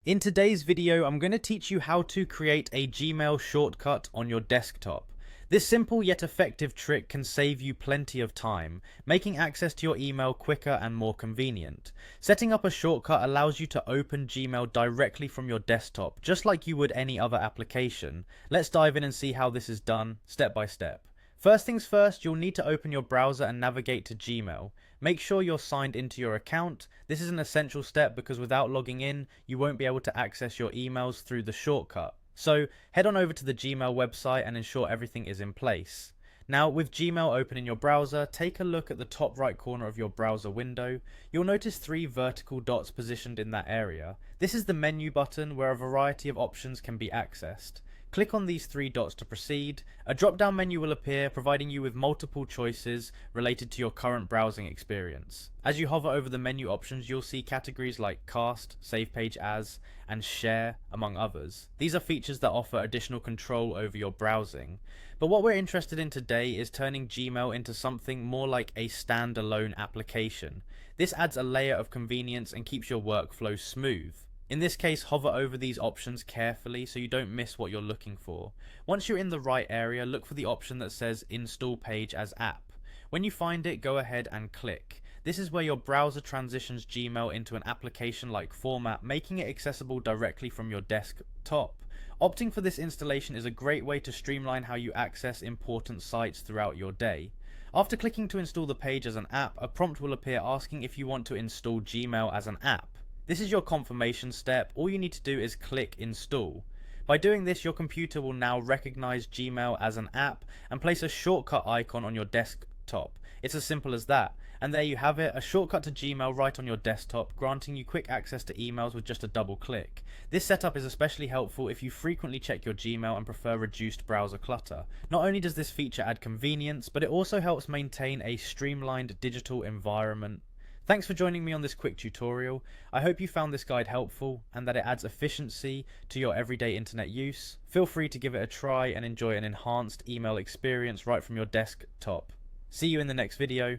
In today's video, I'm going to teach you how to create a Gmail shortcut on your desktop. This simple yet effective trick can save you plenty of time, making access to your email quicker and more convenient. Setting up a shortcut allows you to open Gmail directly from your desktop, just like you would any other application. Let's dive in and see how this is done, step by step. First things first, you'll need to open your browser and navigate to Gmail. Make sure you're signed into your account. This is an essential step because without logging in, you won't be able to access your emails through the shortcut. So head on over to the Gmail website and ensure everything is in place. Now with Gmail open in your browser, take a look at the top right corner of your browser window. You'll notice three vertical dots positioned in that area. This is the menu button where a variety of options can be accessed. Click on these three dots to proceed. A drop-down menu will appear, providing you with multiple choices related to your current browsing experience. As you hover over the menu options, you'll see categories like Cast, Save Page As, and Share, among others. These are features that offer additional control over your browsing. But what we're interested in today is turning Gmail into something more like a standalone application. This adds a layer of convenience and keeps your workflow smooth. In this case, hover over these options carefully so you don't miss what you're looking for. Once you're in the right area, look for the option that says Install Page as App. When you find it, go ahead and click. This is where your browser transitions Gmail into an application-like format, making it accessible directly from your desktop. Opting for this installation is a great way to streamline how you access important sites throughout your day. After clicking to install the page as an app, a prompt will appear asking if you want to install Gmail as an app. This is your confirmation step. All you need to do is click install. By doing this, your computer will now recognize Gmail as an app and place a shortcut icon on your desktop. It's as simple as that. And there you have it, a shortcut to Gmail right on your desktop, granting you quick access to emails with just a double click. This setup is especially helpful if you frequently check your Gmail and prefer reduced browser clutter. Not only does this feature add convenience, but it also helps maintain a streamlined digital environment. Thanks for joining me on this quick tutorial. I hope you found this guide helpful and that it adds efficiency to your everyday internet use. Feel free to give it a try and enjoy an enhanced email experience right from your desktop. See you in the next video.